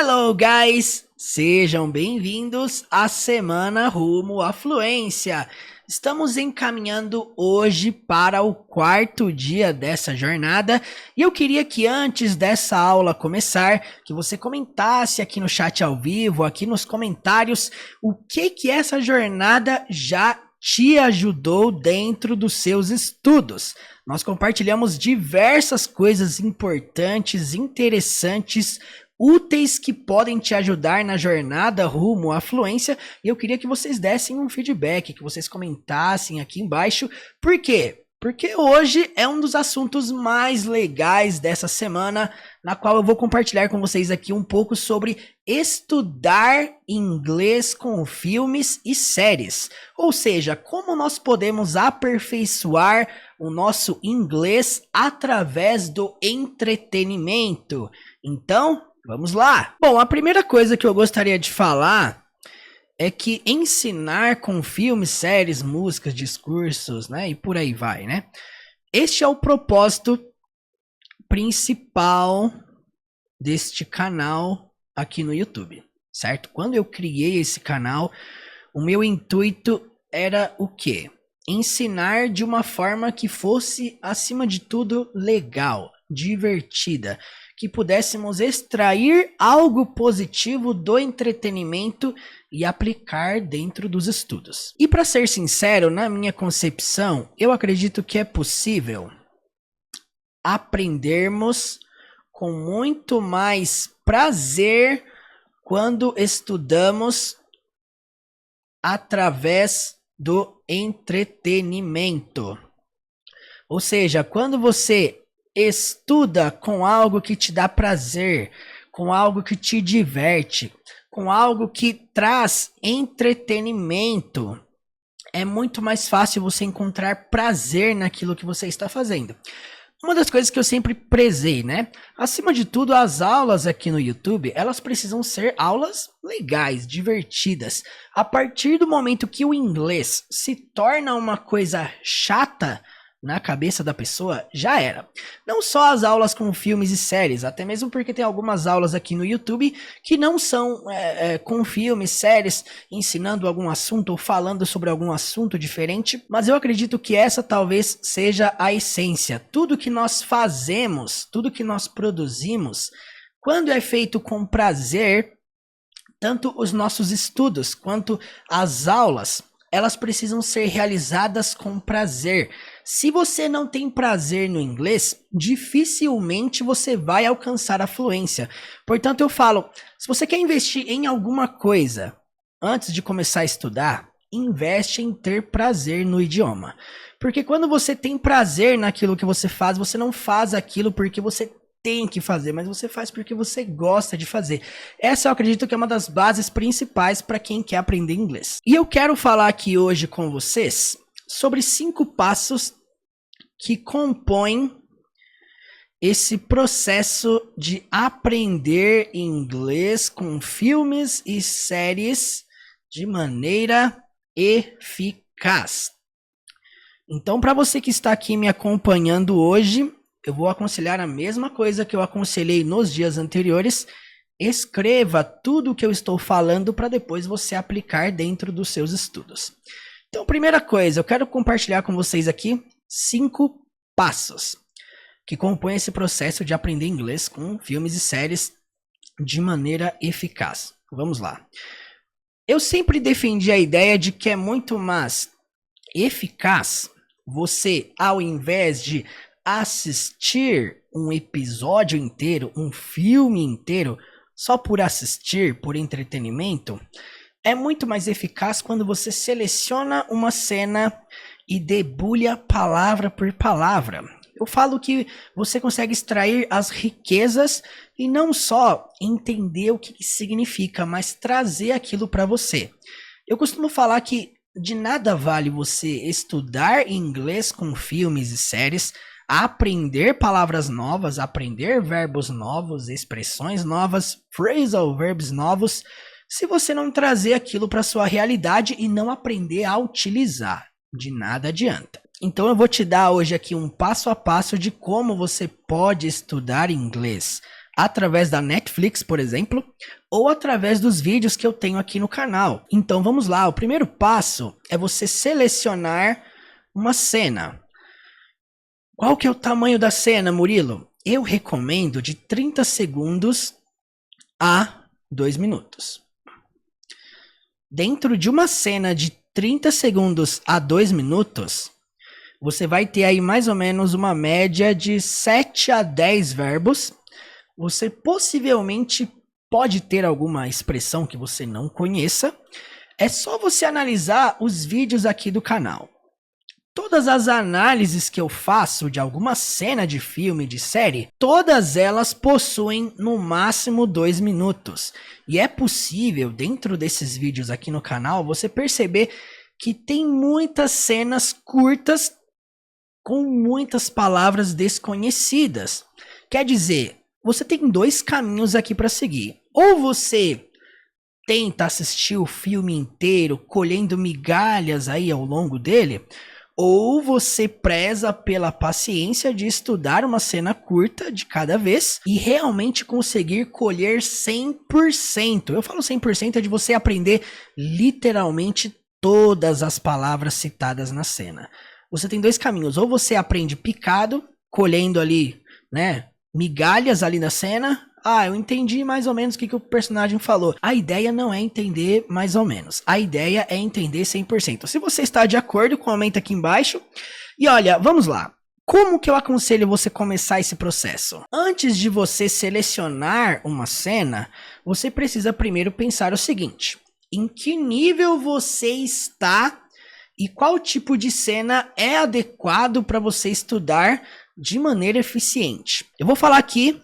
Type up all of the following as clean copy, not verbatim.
Hello, guys! Sejam bem-vindos à Semana Rumo à Fluência. Estamos encaminhando hoje para o quarto dia dessa jornada e eu queria que antes dessa aula começar, que você comentasse aqui no chat ao vivo, aqui nos comentários, o que essa jornada já te ajudou dentro dos seus estudos. Nós compartilhamos diversas coisas importantes, interessantes, úteis que podem te ajudar na jornada rumo à fluência, e eu queria que vocês dessem um feedback, que vocês comentassem aqui embaixo. Por quê? Porque hoje é um dos assuntos mais legais dessa semana, na qual eu vou compartilhar com vocês aqui um pouco sobre estudar inglês com filmes e séries. Ou seja, como nós podemos aperfeiçoar o nosso inglês através do entretenimento. Então, vamos lá! Bom, a primeira coisa que eu gostaria de falar é que ensinar com filmes, séries, músicas, discursos, né, e por aí vai, né? Este é o propósito principal deste canal aqui no YouTube, certo? Quando eu criei esse canal, o meu intuito era o quê? Ensinar de uma forma que fosse, acima de tudo, legal, divertida, que pudéssemos extrair algo positivo do entretenimento e aplicar dentro dos estudos. E para ser sincero, na minha concepção, eu acredito que é possível aprendermos com muito mais prazer quando estudamos através do entretenimento. Ou seja, quando você estuda com algo que te dá prazer, com algo que te diverte, com algo que traz entretenimento, é muito mais fácil você encontrar prazer naquilo que você está fazendo. Uma das coisas que eu sempre prezei, né? Acima de tudo, as aulas aqui no YouTube, elas precisam ser aulas legais, divertidas. A partir do momento que o inglês se torna uma coisa chata na cabeça da pessoa, já era. Não só as aulas com filmes e séries, até mesmo porque tem algumas aulas aqui no YouTube que não são com filmes, séries, ensinando algum assunto ou falando sobre algum assunto diferente, mas eu acredito que essa talvez seja a essência. Tudo que nós fazemos, tudo que nós produzimos, quando é feito com prazer, tanto os nossos estudos quanto as aulas, elas precisam ser realizadas com prazer. Se você não tem prazer no inglês, dificilmente você vai alcançar a fluência. Portanto, eu falo, se você quer investir em alguma coisa antes de começar a estudar, investe em ter prazer no idioma. Porque quando você tem prazer naquilo que você faz, você não faz aquilo porque você tem que fazer, mas você faz porque você gosta de fazer. Essa eu acredito que é uma das bases principais para quem quer aprender inglês. E eu quero falar aqui hoje com vocês sobre 5 passos que compõem esse processo de aprender inglês com filmes e séries de maneira eficaz. Então, para você que está aqui me acompanhando hoje, eu vou aconselhar a mesma coisa que eu aconselhei nos dias anteriores. Escreva tudo o que eu estou falando para depois você aplicar dentro dos seus estudos. Então, primeira coisa, eu quero compartilhar com vocês aqui 5 passos que compõem esse processo de aprender inglês com filmes e séries de maneira eficaz. Vamos lá. Eu sempre defendi a ideia de que é muito mais eficaz você, ao invés de assistir um episódio inteiro, um filme inteiro, só por assistir, por entretenimento, é muito mais eficaz quando você seleciona uma cena e debulha palavra por palavra. Eu falo que você consegue extrair as riquezas e não só entender o que significa, mas trazer aquilo para você. Eu costumo falar que de nada vale você estudar inglês com filmes e séries, aprender palavras novas, aprender verbos novos, expressões novas, phrasal verbs novos, se você não trazer aquilo para sua realidade e não aprender a utilizar. De nada adianta. Então eu vou te dar hoje aqui um passo a passo de como você pode estudar inglês através da Netflix, por exemplo, ou através dos vídeos que eu tenho aqui no canal. Então vamos lá, o primeiro passo é você selecionar uma cena. Qual que é o tamanho da cena, Murilo? Eu recomendo de 30 segundos a 2 minutos. Dentro de uma cena de 30 segundos a 2 minutos, você vai ter aí mais ou menos uma média de 7 a 10 verbos. Você possivelmente pode ter alguma expressão que você não conheça. É só você analisar os vídeos aqui do canal. Todas as análises que eu faço de alguma cena de filme, de série, todas elas possuem no máximo 2 minutos. E é possível, dentro desses vídeos aqui no canal, você perceber que tem muitas cenas curtas com muitas palavras desconhecidas. Quer dizer, você tem 2 caminhos aqui para seguir. Ou você tenta assistir o filme inteiro, colhendo migalhas aí ao longo dele, ou você preza pela paciência de estudar uma cena curta de cada vez e realmente conseguir colher 100%. Eu falo 100% é de você aprender literalmente todas as palavras citadas na cena. Você tem 2 caminhos, ou você aprende picado, colhendo ali, né, migalhas ali na cena. Eu entendi mais ou menos o que o personagem falou. A ideia não é entender mais ou menos. A ideia é entender 100%. Se você está de acordo, comenta aqui embaixo. E olha, vamos lá. Como que eu aconselho você começar esse processo? Antes de você selecionar uma cena, você precisa primeiro pensar o seguinte: em que nível você está e qual tipo de cena é adequado para você estudar de maneira eficiente? Eu vou falar aqui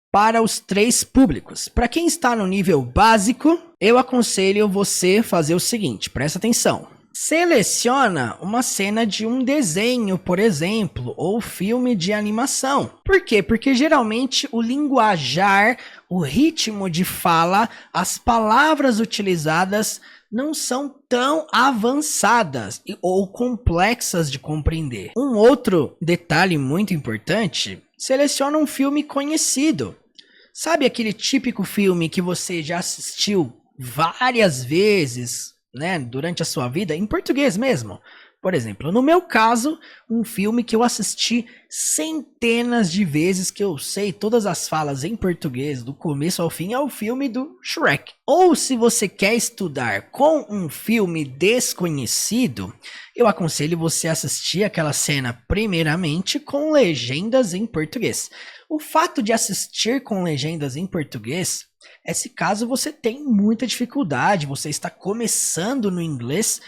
para os 3 públicos. Para quem está no nível básico, eu aconselho você fazer o seguinte, presta atenção. Seleciona uma cena de um desenho, por exemplo, ou filme de animação. Por quê? Porque geralmente o linguajar, o ritmo de fala, as palavras utilizadas não são tão avançadas ou complexas de compreender. Um outro detalhe muito importante: seleciona um filme conhecido. Sabe aquele típico filme que você já assistiu várias vezes, né, durante a sua vida, em português mesmo? Por exemplo, no meu caso, um filme que eu assisti centenas de vezes, que eu sei todas as falas em português, do começo ao fim, é o filme do Shrek. Ou se você quer estudar com um filme desconhecido, eu aconselho você assistir aquela cena primeiramente com legendas em português. O fato de assistir com legendas em português é se caso você tem muita dificuldade, você está começando no inglês,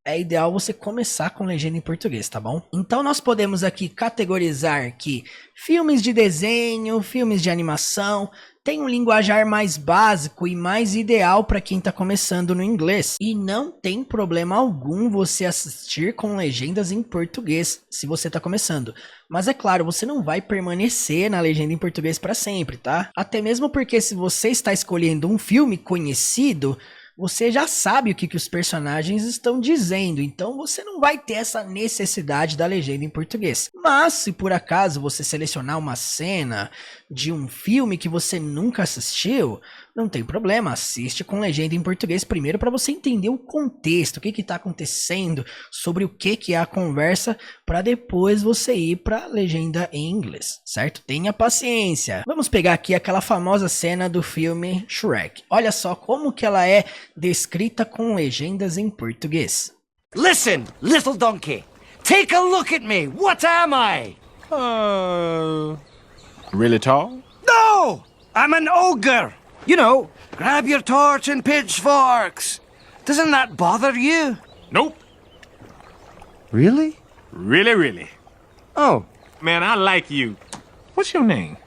é ideal você começar com legenda em português, tá bom? Então nós podemos aqui categorizar que filmes de desenho, filmes de animação, tem um linguajar mais básico e mais ideal para quem está começando no inglês. E não tem problema algum você assistir com legendas em português, se você está começando. Mas é claro, você não vai permanecer na legenda em português para sempre, tá? Até mesmo porque se você está escolhendo um filme conhecido, você já sabe o que os personagens estão dizendo, então você não vai ter essa necessidade da legenda em português. Mas se por acaso você selecionar uma cena de um filme que você nunca assistiu, não tem problema, assiste com legenda em português primeiro para você entender o contexto, o que está acontecendo, sobre o que é a conversa, para depois você ir para a legenda em inglês, certo? Tenha paciência. Vamos pegar aqui aquela famosa cena do filme Shrek. Olha só como que ela é descrita com legendas em português. Listen, little donkey. Take a look at me. What am I? Really tall? No! I'm an ogre. You know, grab your torch and pitchforks. Doesn't that bother you? Nope. Really? Really. Oh. Man, I like you. What's your name?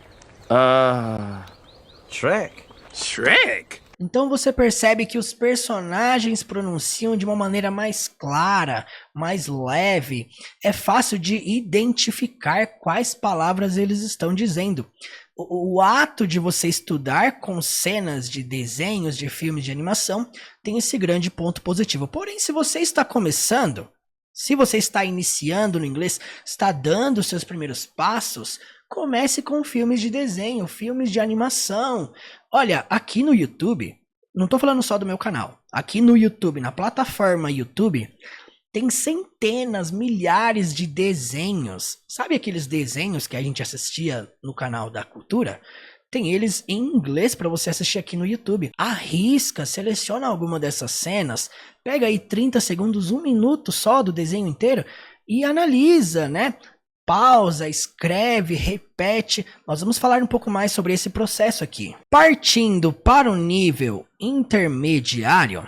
Shrek. Shrek? Então você percebe que os personagens pronunciam de uma maneira mais clara, mais leve. É fácil de identificar quais palavras eles estão dizendo. O ato de você estudar com cenas de desenhos, de filmes de animação, tem esse grande ponto positivo. Porém, se você está começando, se você está iniciando no inglês, está dando os seus primeiros passos, Comece com filmes de desenho, filmes de animação. Olha, aqui no YouTube, não tô falando só do meu canal. Aqui no YouTube, na plataforma YouTube, tem centenas, milhares de desenhos. Sabe aqueles desenhos que a gente assistia no canal da Cultura? Tem eles em inglês para você assistir aqui no YouTube. Arrisca, seleciona alguma dessas cenas, pega aí 30 segundos, 1 minuto só do desenho inteiro e analisa, né? Pausa, escreve, repete. Nós vamos falar um pouco mais sobre esse processo aqui. Partindo para o nível intermediário.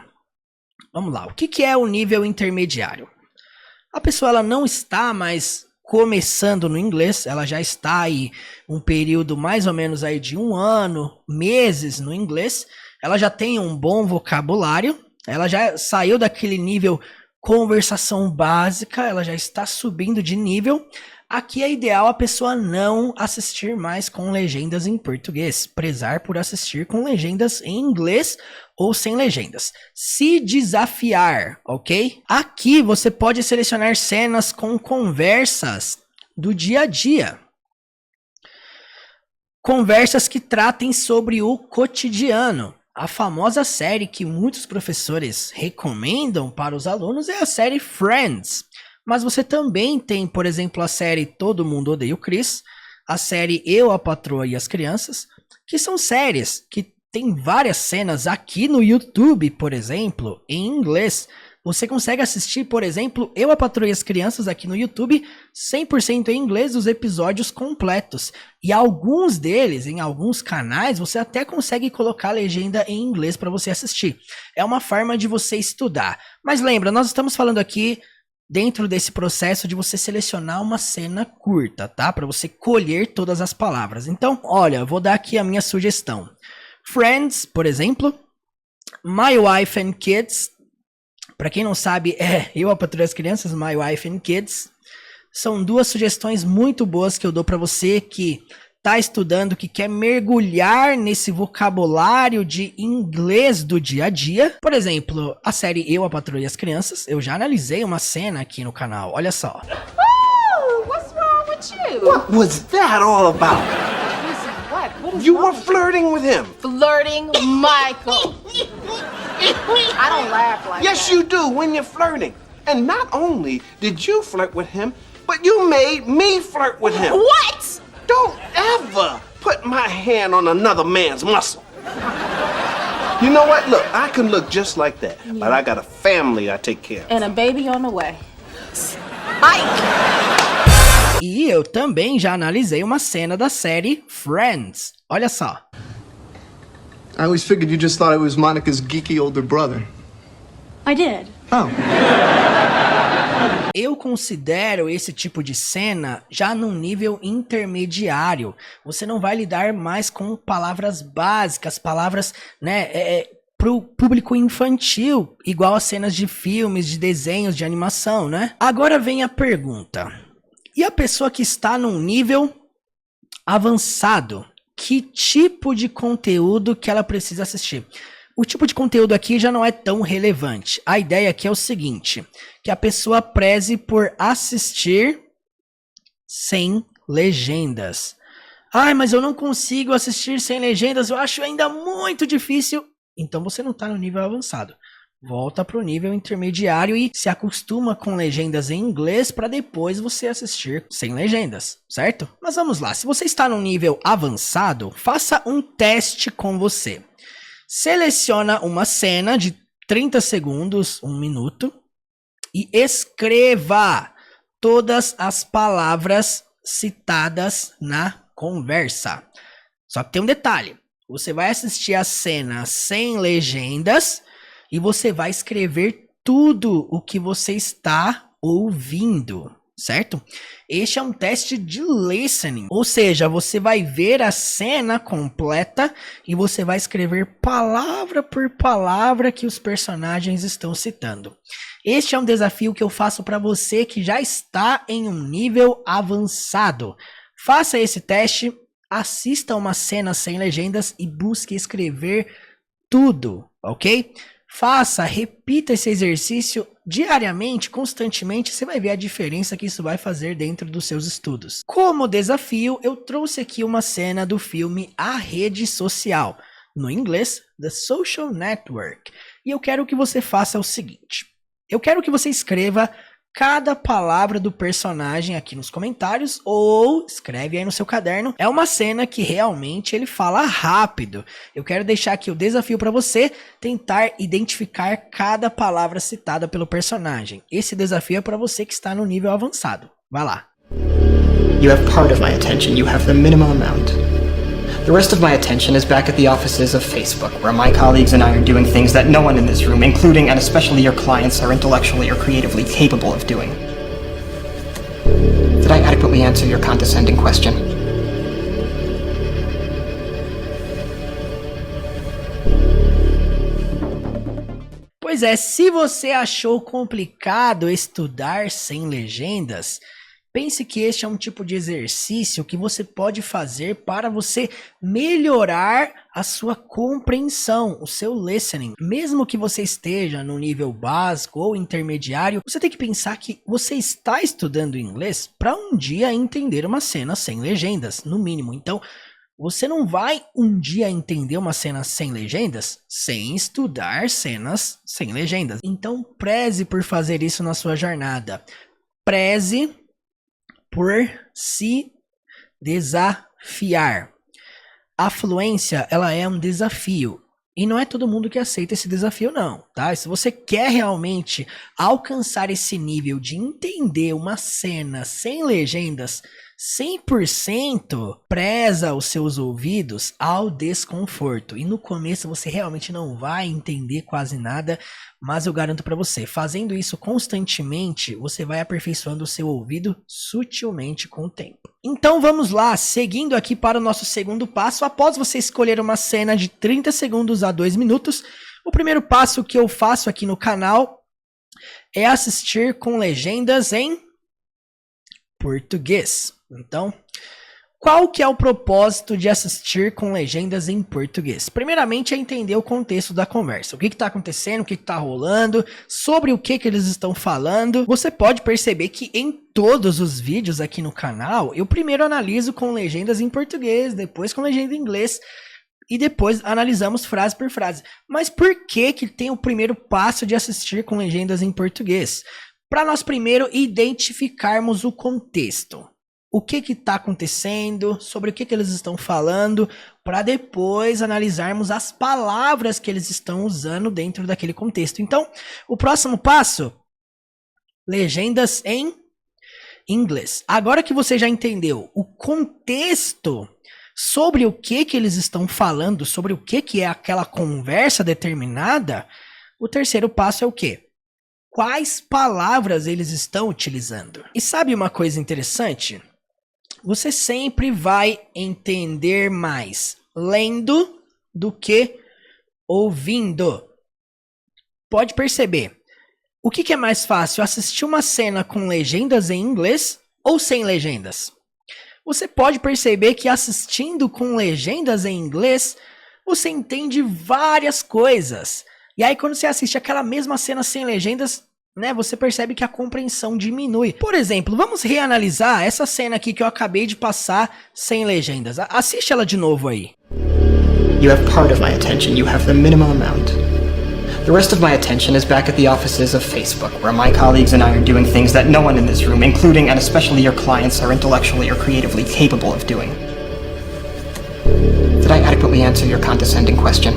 Vamos lá, o que é o nível intermediário? A pessoa ela não está mais começando no inglês, ela já está aí um período mais ou menos aí de 1 ano, meses no inglês, ela já tem um bom vocabulário, ela já saiu daquele nível conversação básica, ela já está subindo de nível. Aqui é ideal a pessoa não assistir mais com legendas em português, prezar por assistir com legendas em inglês ou sem legendas. Se desafiar, ok? Aqui você pode selecionar cenas com conversas do dia a dia. Conversas que tratem sobre o cotidiano. A famosa série que muitos professores recomendam para os alunos é a série Friends. Mas você também tem, por exemplo, a série Todo Mundo Odeia o Chris, a série Eu, a Patroa e as Crianças, que são séries que tem várias cenas aqui no YouTube, por exemplo, em inglês. Você consegue assistir, por exemplo, Eu, a Patroa e as Crianças aqui no YouTube, 100% em inglês, os episódios completos. E alguns deles, em alguns canais, você até consegue colocar a legenda em inglês para você assistir. É uma forma de você estudar. Mas lembra, nós estamos falando aqui dentro desse processo de você selecionar uma cena curta, tá? Para você colher todas as palavras. Então, olha, eu vou dar aqui a minha sugestão. Friends, por exemplo. My Wife and Kids. Para quem não sabe, Eu, a Patroa e as Crianças, My Wife and Kids. São 2 sugestões muito boas que eu dou para você que tá estudando, que quer mergulhar nesse vocabulário de inglês do dia a dia. Por exemplo, a série Eu, a Patroa e as Crianças. Eu já analisei uma cena aqui no canal, olha só. Oh, what's wrong with you? What was that all about? Listen, what? What is You wrong were with flirting with him. flirting, Michael? I don't laugh like Yes, that. you do when you're flirting. And not only did you flirt with him, but you made me flirt with him. What? Don't ever put my hand on another man's muscle. You know what? Look, I can look just like that, but I got a family I take care of. And a baby on the way. Mike! E eu também já analisei uma cena da série Friends. Olha só. I always figured you just thought I was Monica's geeky older brother. I did. Oh. Eu considero esse tipo de cena já num nível intermediário. Você não vai lidar mais com palavras básicas, palavras, né, pro público infantil, igual as cenas de filmes, de desenhos, de animação, né? Agora vem a pergunta. E a pessoa que está num nível avançado, que tipo de conteúdo que ela precisa assistir? O tipo de conteúdo aqui já não é tão relevante. A ideia aqui é o seguinte, que a pessoa preze por assistir sem legendas. Ai, mas eu não consigo assistir sem legendas, eu acho ainda muito difícil. Então você não está no nível avançado. Volta para o nível intermediário e se acostuma com legendas em inglês para depois você assistir sem legendas, certo? Mas vamos lá, se você está no nível avançado, faça um teste com você. Seleciona uma cena de 30 segundos, 1 minuto, e escreva todas as palavras citadas na conversa. Só que tem um detalhe, você vai assistir a cena sem legendas e você vai escrever tudo o que você está ouvindo, certo? Este é um teste de listening, ou seja, você vai ver a cena completa e você vai escrever palavra por palavra que os personagens estão citando. Este é um desafio que eu faço para você que já está em um nível avançado. Faça esse teste, assista uma cena sem legendas e busque escrever tudo, ok? repita esse exercício diariamente, constantemente, você vai ver a diferença que isso vai fazer dentro dos seus estudos. Como desafio, eu trouxe aqui uma cena do filme A Rede Social, no inglês, The Social Network. E eu quero que você faça o seguinte, eu quero que você escreva cada palavra do personagem aqui nos comentários ou escreve aí no seu caderno. É uma cena que realmente ele fala rápido. Eu quero deixar aqui o desafio para você tentar identificar cada palavra citada pelo personagem. Esse desafio é para você que está no nível avançado. Vai lá. You have part of my attention. You have the minimum amount. The rest of my attention is back at the offices of Facebook, where my colleagues and I are doing things that no one in this room, including and especially your clients, are intellectually or creatively capable of doing. Did I adequately answer your condescending question? Pois é, se você achou complicado estudar sem legendas, pense que este é um tipo de exercício que você pode fazer para você melhorar a sua compreensão, o seu listening. Mesmo que você esteja no nível básico ou intermediário, você tem que pensar que você está estudando inglês para um dia entender uma cena sem legendas, no mínimo. Então, você não vai um dia entender uma cena sem legendas sem estudar cenas sem legendas. Então, preze por fazer isso na sua jornada. Preze por se desafiar. A fluência, ela é um desafio. E não é todo mundo que aceita esse desafio, não, tá? Se você quer realmente alcançar esse nível de entender uma cena sem legendas 100%, preza os seus ouvidos ao desconforto. E no começo você realmente não vai entender quase nada, mas eu garanto para você, fazendo isso constantemente, você vai aperfeiçoando o seu ouvido sutilmente com o tempo. Então vamos lá, seguindo aqui para o nosso segundo passo. Após você escolher uma cena de 30 segundos a 2 minutos, o primeiro passo que eu faço aqui no canal é assistir com legendas em português. Então, qual que é o propósito de assistir com legendas em português? Primeiramente é entender o contexto da conversa. O que está acontecendo, o que está rolando, sobre o que eles estão falando. Você pode perceber que em todos os vídeos aqui no canal, eu primeiro analiso com legendas em português, depois com legenda em inglês, e depois analisamos frase por frase. Mas por que tem o primeiro passo de assistir com legendas em português? Para nós primeiro identificarmos o contexto. O que está acontecendo, sobre o que eles estão falando, para depois analisarmos as palavras que eles estão usando dentro daquele contexto. Então, o próximo passo, legendas em inglês. Agora que você já entendeu o contexto sobre o que eles estão falando, sobre o que é aquela conversa determinada, o terceiro passo é o quê? Quais palavras eles estão utilizando? E sabe uma coisa interessante? Você sempre vai entender mais lendo do que ouvindo. Pode perceber. O que é mais fácil? Assistir uma cena com legendas em inglês ou sem legendas? Você pode perceber que assistindo com legendas em inglês, você entende várias coisas. E aí quando você assiste aquela mesma cena sem legendas, né, você percebe que a compreensão diminui. Por exemplo, vamos reanalisar essa cena aqui que eu acabei de passar sem legendas. Assiste ela de novo aí. You have part of my attention. You have the minimum amount. The rest of my attention is back at the offices of Facebook, where my colleagues and I are doing things that no one in this room, including and especially your clients, are intellectually or creatively capable of doing. Did I adequately answer your condescending question?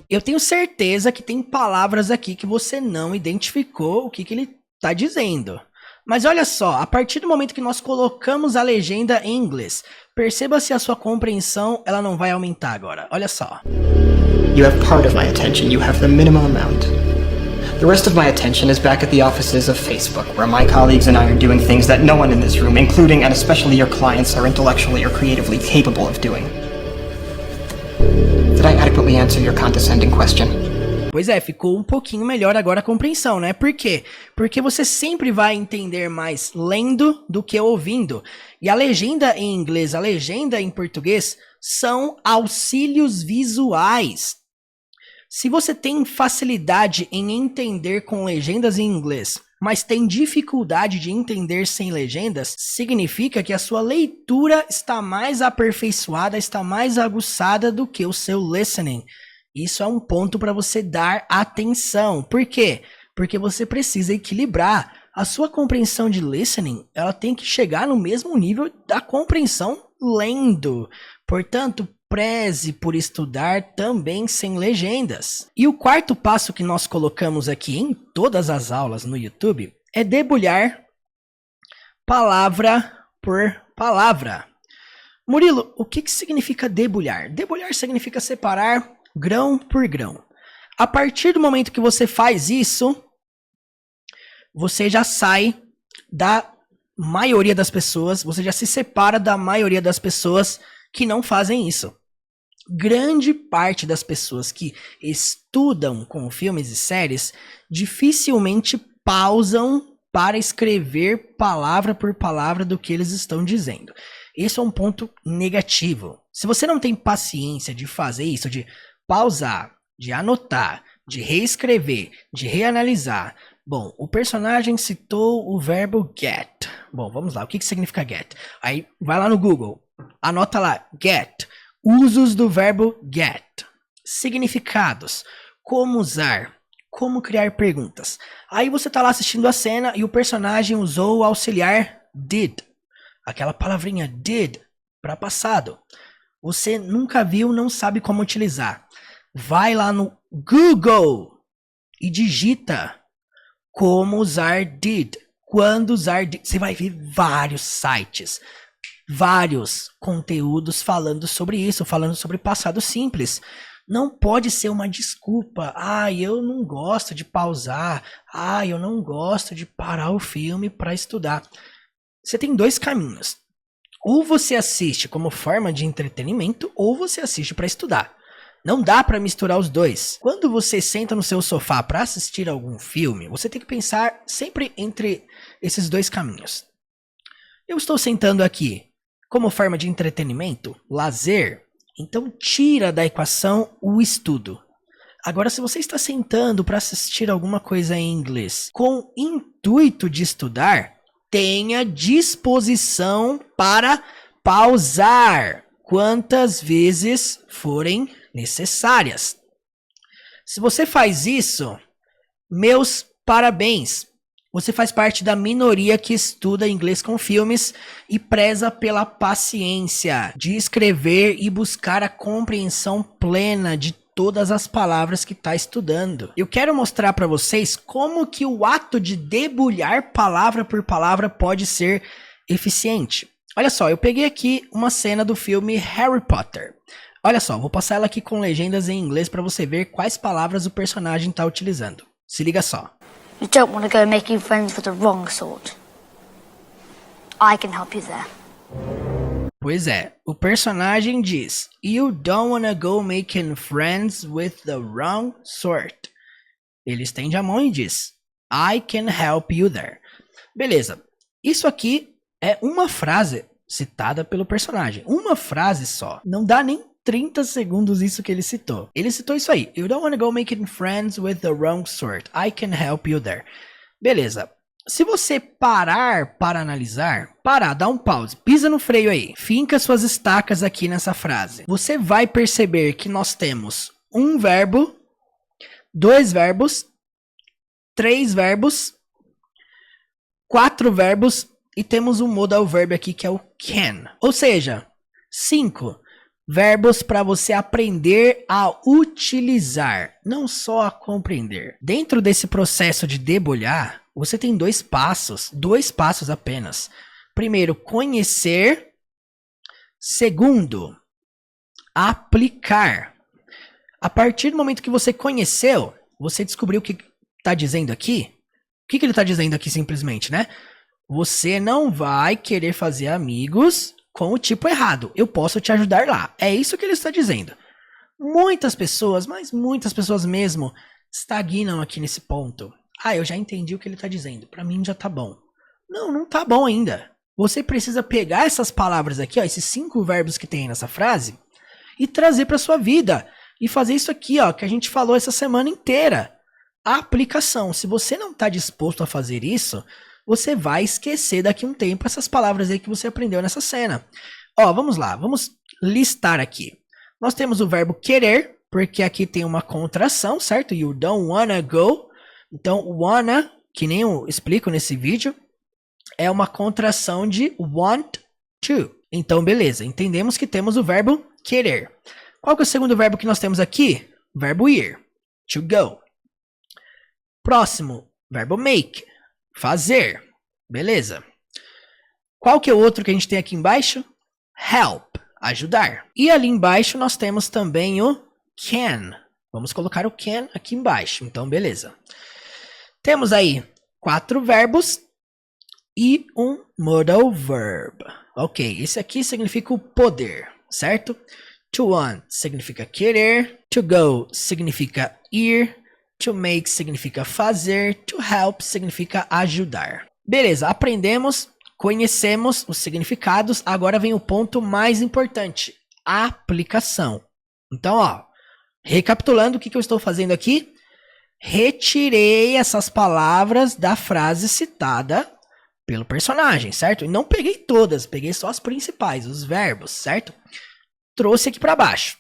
Eu tenho certeza que tem palavras aqui que você não identificou o que ele está dizendo. Mas olha só, a partir do momento que nós colocamos a legenda em inglês, perceba se a sua compreensão ela não vai aumentar agora. Olha só. You have part of my attention. You have the minimum amount. The rest of my attention is back at the offices of Facebook, where my colleagues and I are doing things that no one in this room, including and especially your clients, are intellectually or creatively capable of doing. Did I adequately answer your condescending question? Pois é, ficou um pouquinho melhor agora a compreensão, né? Por quê? Porque você sempre vai entender mais lendo do que ouvindo. E a legenda em inglês, a legenda em português são auxílios visuais. Se você tem facilidade em entender com legendas em inglês, mas tem dificuldade de entender sem legendas, significa que a sua leitura está mais aperfeiçoada, está mais aguçada do que o seu listening. Isso é um ponto para você dar atenção. Por quê? Porque você precisa equilibrar. A sua compreensão de listening, ela tem que chegar no mesmo nível da compreensão lendo. Portanto, preze por estudar também sem legendas. E o quarto passo que nós colocamos aqui em todas as aulas no YouTube é debulhar palavra por palavra. Murilo, o que significa debulhar? Debulhar significa separar grão por grão. A partir do momento que você faz isso, você já sai da maioria das pessoas, você já se separa da maioria das pessoas que não fazem isso. Grande parte das pessoas que estudam com filmes e séries dificilmente pausam para escrever palavra por palavra do que eles estão dizendo. Esse é um ponto negativo. Se você não tem paciência de fazer isso, de pausar, de anotar, de reescrever, de reanalisar. Bom, o personagem citou o verbo get. Bom, vamos lá, o que significa get? Aí vai lá no Google, anota lá, get. Usos do verbo get. Significados. Como usar. Como criar perguntas. Aí você tá lá assistindo a cena e o personagem usou o auxiliar did. Aquela palavrinha did para passado. Você nunca viu, não sabe como utilizar. Vai lá no Google e digita como usar did. Quando usar did. Você vai ver vários sites, vários conteúdos falando sobre isso, falando sobre passado simples. Não pode ser uma desculpa. Eu não gosto de pausar. Eu não gosto de parar o filme para estudar. Você tem dois caminhos. Ou você assiste como forma de entretenimento, ou você assiste para estudar. Não dá para misturar os dois. Quando você senta no seu sofá para assistir algum filme, você tem que pensar sempre entre esses dois caminhos. Eu estou sentando aqui como forma de entretenimento, lazer, então tira da equação o estudo. Agora, se você está sentando para assistir alguma coisa em inglês com intuito de estudar, tenha disposição para pausar quantas vezes forem necessárias. Se você faz isso, meus parabéns. Você faz parte da minoria que estuda inglês com filmes e preza pela paciência de escrever e buscar a compreensão plena de todas as palavras que está estudando. Eu quero mostrar para vocês como que o ato de debulhar palavra por palavra pode ser eficiente. Olha só, eu peguei aqui uma cena do filme Harry Potter. Olha só, vou passar ela aqui com legendas em inglês para você ver quais palavras o personagem está utilizando. Se liga só. You don't want to go making friends with the wrong sort. I can help you there. Pois é, o personagem diz: You don't wanna go making friends with the wrong sort. Ele estende a mão e diz: I can help you there. Beleza, isso aqui é uma frase citada pelo personagem. Uma frase só. Não dá nem 30 segundos isso que ele citou. Ele citou isso aí. You don't wanna go making friends with the wrong sort. I can help you there. Beleza. Se você parar para analisar, dá um pause, pisa no freio aí, finca suas estacas aqui nessa frase. Você vai perceber que nós temos um verbo, dois verbos, três verbos, quatro verbos e temos um modal verb aqui que é o can. Ou seja, 5 verbos para você aprender a utilizar, não só a compreender. Dentro desse processo de debulhar, você tem dois passos apenas. Primeiro, conhecer. Segundo, aplicar. A partir do momento que você conheceu, você descobriu o que está dizendo aqui. O que ele está dizendo aqui simplesmente, né? Você não vai querer fazer amigos com o tipo errado. Eu posso te ajudar lá. É isso que ele está dizendo. Muitas pessoas, mas muitas pessoas mesmo, estagnam aqui nesse ponto. Ah, eu já entendi o que ele tá dizendo. Pra mim já tá bom. Não, não tá bom ainda. Você precisa pegar essas palavras aqui, ó, esses 5 verbos que tem nessa frase, e trazer pra sua vida. E fazer isso aqui, ó, que a gente falou essa semana inteira. A aplicação. Se você não tá disposto a fazer isso, você vai esquecer daqui a um tempo essas palavras aí que você aprendeu nessa cena. Ó, vamos lá, vamos listar aqui. Nós temos o verbo querer, porque aqui tem uma contração, certo? You don't wanna go. Então, wanna, que nem eu explico nesse vídeo, é uma contração de want to. Então, beleza, entendemos que temos o verbo querer. Qual que é o segundo verbo que nós temos aqui? O verbo ir, to go. Próximo, verbo make, fazer. Beleza. Qual que é o outro que a gente tem aqui embaixo? Help, ajudar. E ali embaixo nós temos também o can. Vamos colocar o can aqui embaixo. Então, beleza. Temos aí 4 verbos e um modal verb. Ok, esse aqui significa o poder, certo? To want significa querer. To go significa ir. To make significa fazer. To help significa ajudar. Beleza, aprendemos, conhecemos os significados. Agora vem o ponto mais importante. Aplicação. Então, ó, recapitulando o que eu estou fazendo aqui. Retirei essas palavras da frase citada pelo personagem, certo? E não peguei todas, peguei só as principais, os verbos, certo? Trouxe aqui para baixo.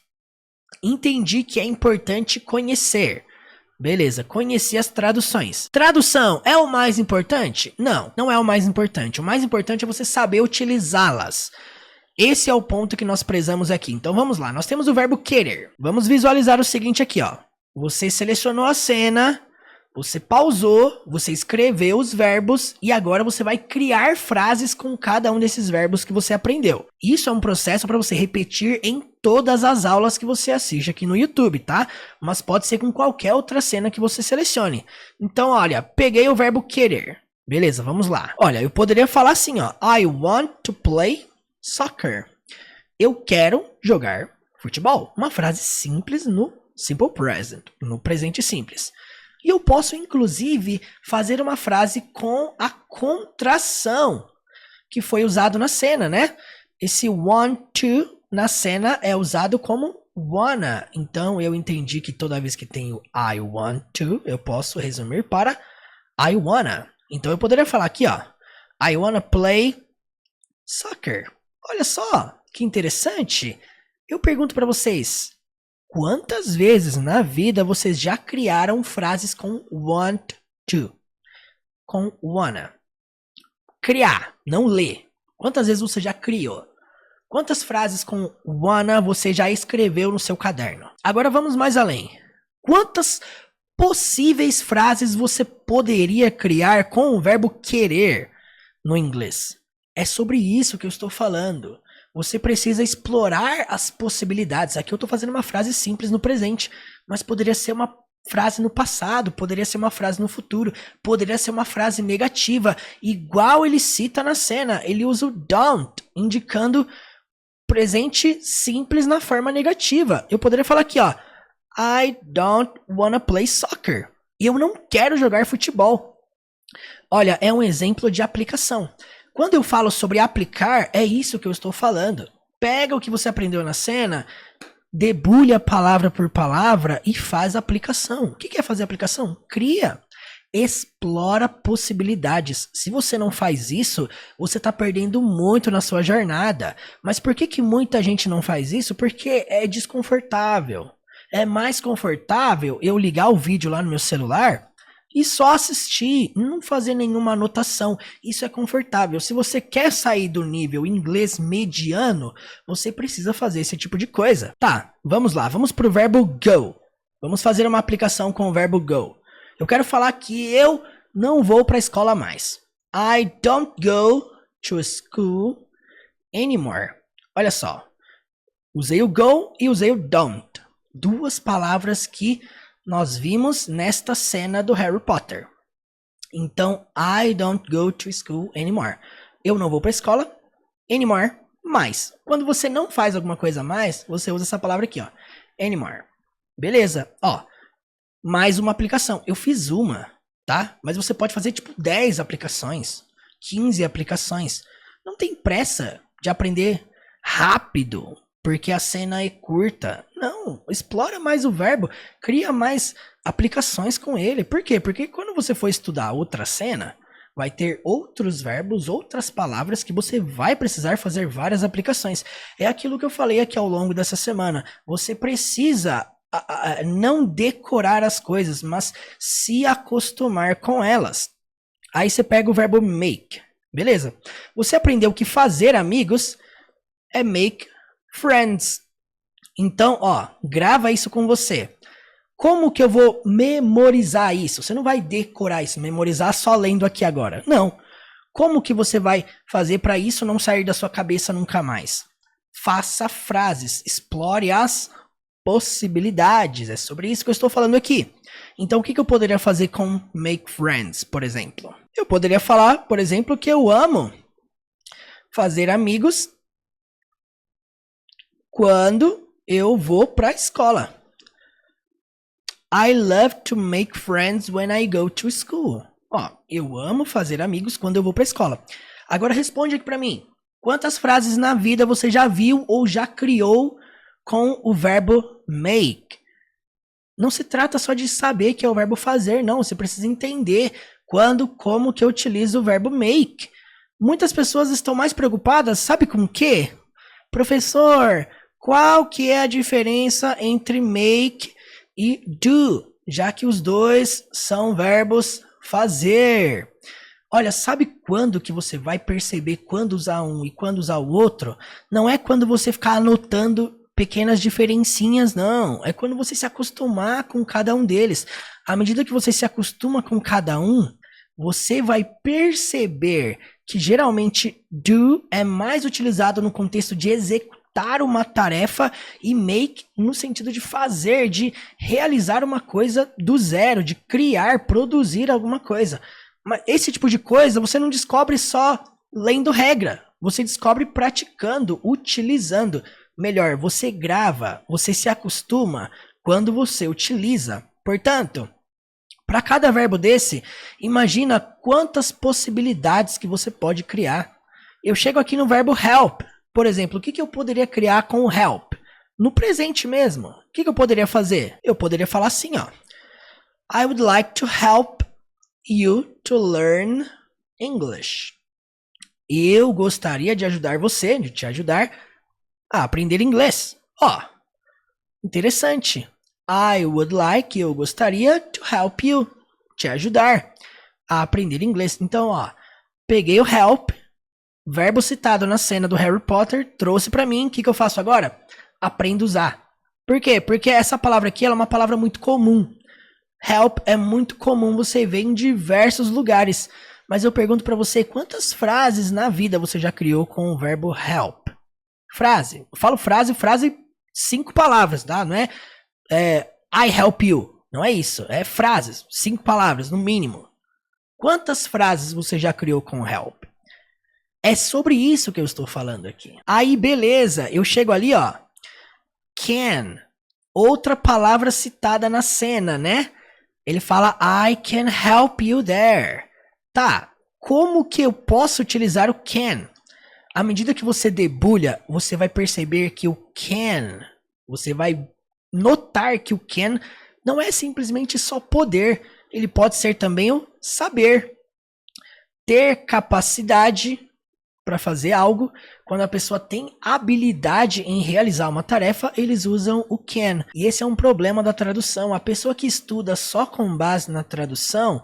Entendi que é importante conhecer. Beleza, conheci as traduções. Tradução é o mais importante? Não, não é o mais importante. O mais importante é você saber utilizá-las. Esse é o ponto que nós prezamos aqui. Então vamos lá, nós temos o verbo querer. Vamos visualizar o seguinte aqui, ó. Você selecionou a cena, você pausou, você escreveu os verbos e agora você vai criar frases com cada um desses verbos que você aprendeu. Isso é um processo para você repetir em todas as aulas que você assiste aqui no YouTube, tá? Mas pode ser com qualquer outra cena que você selecione. Então, olha, peguei o verbo querer. Beleza, vamos lá. Olha, eu poderia falar assim, ó. I want to play soccer. Eu quero jogar futebol. Uma frase simples no simple present, no presente simples. E eu posso, inclusive, fazer uma frase com a contração que foi usado na cena, né? Esse want to na cena é usado como wanna. Então, eu entendi que toda vez que tenho I want to, eu posso resumir para I wanna. Então, eu poderia falar aqui, ó. I wanna play soccer. Olha só, que interessante. Eu pergunto para vocês, quantas vezes na vida vocês já criaram frases com want to? Com wanna. Criar, não ler. Quantas vezes você já criou? Quantas frases com wanna você já escreveu no seu caderno? Agora vamos mais além. Quantas possíveis frases você poderia criar com o verbo querer no inglês? É sobre isso que eu estou falando. Você precisa explorar as possibilidades. Aqui eu estou fazendo uma frase simples no presente, mas poderia ser uma frase no passado, poderia ser uma frase no futuro, poderia ser uma frase negativa, igual ele cita na cena. Ele usa o don't, indicando presente simples na forma negativa. Eu poderia falar aqui, ó, I don't wanna play soccer. Eu não quero jogar futebol. Olha, é um exemplo de aplicação. Quando eu falo sobre aplicar, é isso que eu estou falando. Pega o que você aprendeu na cena, debulha palavra por palavra e faz a aplicação. O que é fazer aplicação? Cria. Explora possibilidades. Se você não faz isso, você está perdendo muito na sua jornada. Mas por que muita gente não faz isso? Porque é desconfortável. É mais confortável eu ligar o vídeo lá no meu celular e só assistir, não fazer nenhuma anotação. Isso é confortável. Se você quer sair do nível inglês mediano, você precisa fazer esse tipo de coisa. Tá, vamos lá. Vamos pro verbo go. Vamos fazer uma aplicação com o verbo go. Eu quero falar que eu não vou para a escola mais. I don't go to school anymore. Olha só. Usei o go e usei o don't. Duas palavras que nós vimos nesta cena do Harry Potter. Então, I don't go to school anymore. Eu não vou para a escola anymore, mais. Quando você não faz alguma coisa a mais, você usa essa palavra aqui, ó. Anymore. Beleza. Ó, mais uma aplicação. Eu fiz uma, tá? Mas você pode fazer tipo 10 aplicações, 15 aplicações. Não tem pressa de aprender rápido, porque a cena é curta. Não, explora mais o verbo, cria mais aplicações com ele. Por quê? Porque quando você for estudar outra cena, vai ter outros verbos, outras palavras que você vai precisar fazer várias aplicações. É aquilo que eu falei aqui ao longo dessa semana. Você precisa não decorar as coisas, mas se acostumar com elas. Aí você pega o verbo make. Beleza? Você aprendeu que fazer amigos é make friends. Então, ó, grava isso com você. Como que eu vou memorizar isso? Você não vai decorar isso, memorizar só lendo aqui agora. Não. Como que você vai fazer para isso não sair da sua cabeça nunca mais? Faça frases, explore as possibilidades. É sobre isso que eu estou falando aqui. Então, o que eu poderia fazer com make friends, por exemplo? Eu poderia falar, por exemplo, que eu amo fazer amigos quando eu vou para a escola. I love to make friends when I go to school. Ó, eu amo fazer amigos quando eu vou para a escola. Agora responde aqui para mim. Quantas frases na vida você já viu ou já criou com o verbo make? Não se trata só de saber que é o verbo fazer, não. Você precisa entender quando, como que eu utilizo o verbo make. Muitas pessoas estão mais preocupadas, sabe com o quê? Professor, qual que é a diferença entre make e do, já que os dois são verbos fazer? Olha, sabe quando que você vai perceber quando usar um e quando usar o outro? Não é quando você ficar anotando pequenas diferencinhas, não. É quando você se acostumar com cada um deles. À medida que você se acostuma com cada um, você vai perceber que geralmente do é mais utilizado no contexto de executar uma tarefa e make no sentido de fazer, de realizar uma coisa do zero, de criar, produzir alguma coisa. Mas esse tipo de coisa você não descobre só lendo regra, você descobre praticando, utilizando. Melhor, você grava, você se acostuma quando você utiliza. Portanto, para cada verbo desse, imagina quantas possibilidades que você pode criar. Eu chego aqui no verbo help. Por exemplo, o que eu poderia criar com o help? No presente mesmo, o que eu poderia fazer? Eu poderia falar assim, ó. I would like to help you to learn English. Eu gostaria de ajudar você, de te ajudar a aprender inglês. Ó, interessante. I would like, eu gostaria, to help you, te ajudar a aprender inglês. Então, ó, peguei o help, verbo citado na cena do Harry Potter, trouxe pra mim. O que eu faço agora? Aprendo a usar. Por quê? Porque essa palavra aqui ela é uma palavra muito comum. Help é muito comum, você vê em diversos lugares. Mas eu pergunto pra você, quantas frases na vida você já criou com o verbo help? Frase. Eu falo frase 5 palavras, tá? Não é I help you. Não é isso. É frases. 5 palavras, no mínimo. Quantas frases você já criou com help? É sobre isso que eu estou falando aqui. Aí, beleza. Eu chego ali, ó. Can. Outra palavra citada na cena, né? Ele fala I can help you there. Tá. Como que eu posso utilizar o can? À medida que você debulha, você vai perceber que o can, você vai notar que o can não é simplesmente só poder, ele pode ser também o saber. Ter capacidade para fazer algo. Quando a pessoa tem habilidade em realizar uma tarefa, eles usam o can. E esse é um problema da tradução. A pessoa que estuda só com base na tradução,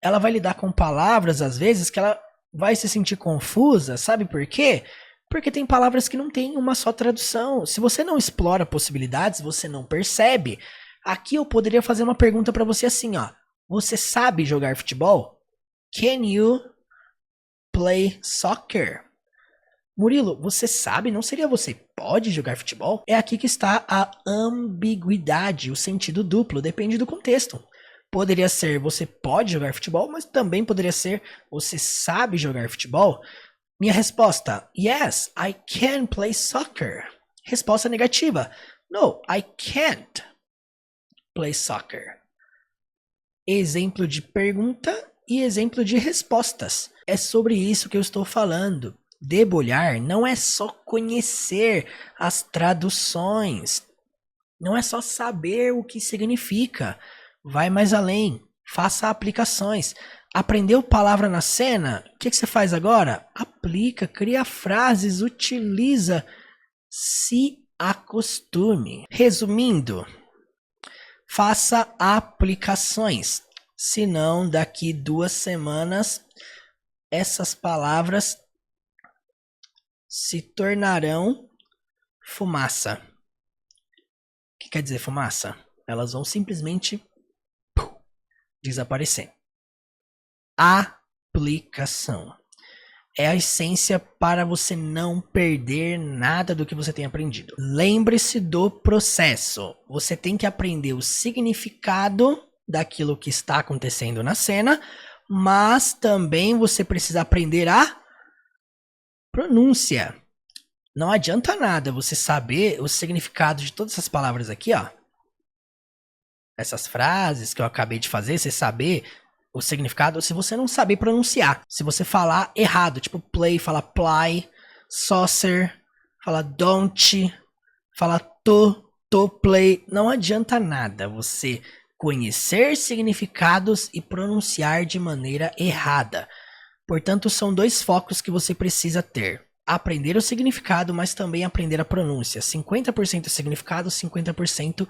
ela vai lidar com palavras, às vezes, que ela vai se sentir confusa. Sabe por quê? Porque tem palavras que não tem uma só tradução. Se você não explora possibilidades, você não percebe. Aqui eu poderia fazer uma pergunta para você assim, ó. Você sabe jogar futebol? Can you play soccer? Murilo, você sabe? Não seria você pode jogar futebol? É aqui que está a ambiguidade, o sentido duplo, depende do contexto. Poderia ser você pode jogar futebol, mas também poderia ser você sabe jogar futebol. Minha resposta, yes, I can play soccer. Resposta negativa, no, I can't play soccer. exemplo de pergunta e exemplo de respostas. É sobre isso que eu estou falando. Debulhar não é só conhecer as traduções, não é só saber o que significa. Vai mais além, faça aplicações. Aprendeu palavra na cena? O que você faz agora? Aplica, cria frases, utiliza, se acostume. Resumindo, faça aplicações. Senão, daqui 2 semanas, essas palavras se tornarão fumaça. O que quer dizer fumaça? Elas vão simplesmente desaparecer. Aplicação é a essência para você não perder nada do que você tem aprendido. Lembre-se do processo. Você tem que aprender o significado daquilo que está acontecendo na cena, mas também você precisa aprender a pronúncia. Não adianta nada você saber o significado de todas essas palavras aqui, ó. Essas frases que eu acabei de fazer, você saber o significado se você não saber pronunciar. Se você falar errado, tipo play, fala ply, saucer, fala don't, fala to play. Não adianta nada você conhecer significados e pronunciar de maneira errada. Portanto, são 2 focos que você precisa ter. Aprender o significado, mas também aprender a pronúncia. 50% significado, 50%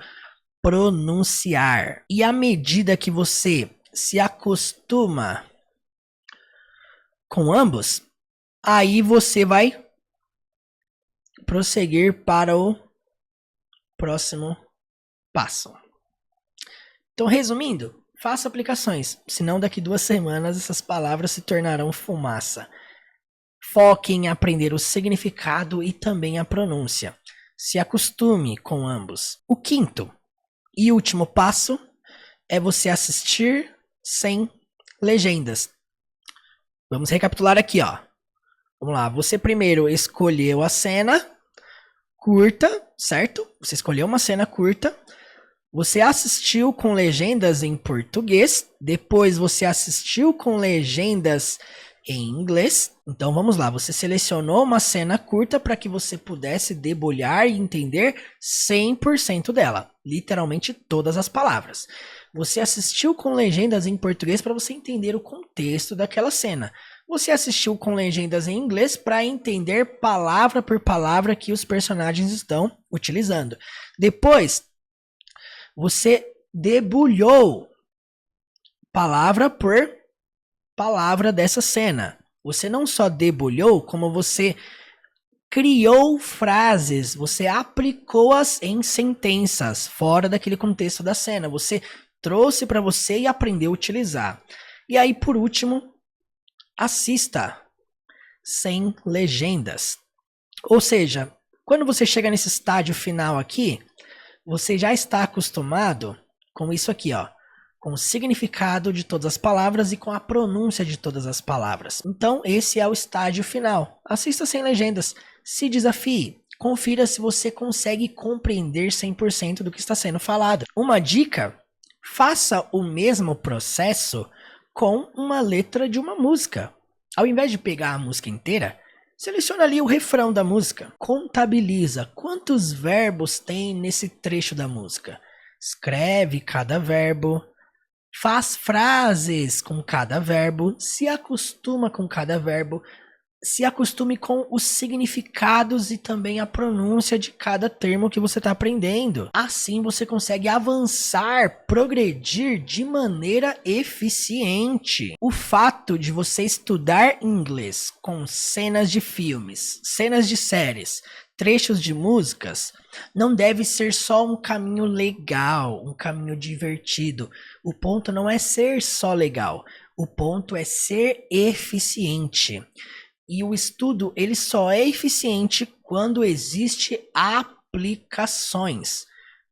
pronunciar. E à medida que você se acostuma com ambos, aí você vai prosseguir para o próximo passo. Então, resumindo, faça aplicações, senão daqui 2 semanas essas palavras se tornarão fumaça. Foque em aprender o significado e também a pronúncia. Se acostume com ambos. O 5º e último passo é você assistir sem legendas. Vamos recapitular aqui, ó. Vamos lá, você primeiro escolheu a cena curta, certo? Você escolheu uma cena curta. Você assistiu com legendas em português. Depois você assistiu com legendas em inglês. Então vamos lá, você selecionou uma cena curta para que você pudesse debulhar e entender 100% dela. Literalmente todas as palavras. Você assistiu com legendas em português para você entender o contexto daquela cena. Você assistiu com legendas em inglês para entender palavra por palavra que os personagens estão utilizando. Depois, você debulhou palavra por palavra dessa cena. Você não só debulhou, como você criou frases, você aplicou-as em sentenças fora daquele contexto da cena. Você trouxe para você e aprendeu a utilizar. E aí, por último, assista sem legendas. Ou seja, quando você chega nesse estágio final aqui, você já está acostumado com isso aqui, ó, com o significado de todas as palavras e com a pronúncia de todas as palavras. Então, esse é o estágio final. Assista sem legendas, se desafie, confira se você consegue compreender 100% do que está sendo falado. Uma dica: faça o mesmo processo com uma letra de uma música. Ao invés de pegar a música inteira, seleciona ali o refrão da música. Contabiliza quantos verbos tem nesse trecho da música. Escreve cada verbo. Faz frases com cada verbo. Se acostuma com cada verbo. Se acostume com os significados e também a pronúncia de cada termo que você está aprendendo. Assim você consegue avançar, progredir de maneira eficiente. O fato de você estudar inglês com cenas de filmes, cenas de séries, trechos de músicas, não deve ser só um caminho legal, um caminho divertido. O ponto não é ser só legal, o ponto é ser eficiente. E o estudo, ele só é eficiente quando existe aplicações.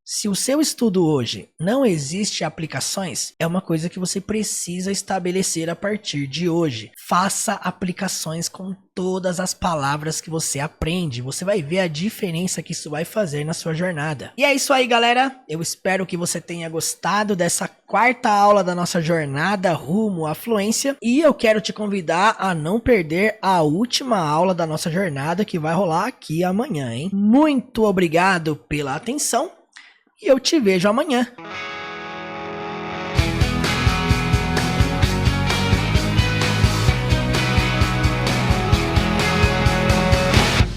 Se o seu estudo hoje não existe aplicações, é uma coisa que você precisa estabelecer a partir de hoje. Faça aplicações com todas as palavras que você aprende. Você vai ver a diferença que isso vai fazer na sua jornada. E é isso aí, galera. Eu espero que você tenha gostado dessa quarta aula da nossa jornada rumo à fluência. E eu quero te convidar a não perder a última aula da nossa jornada que vai rolar aqui amanhã, hein? Muito obrigado pela atenção. E eu te vejo amanhã.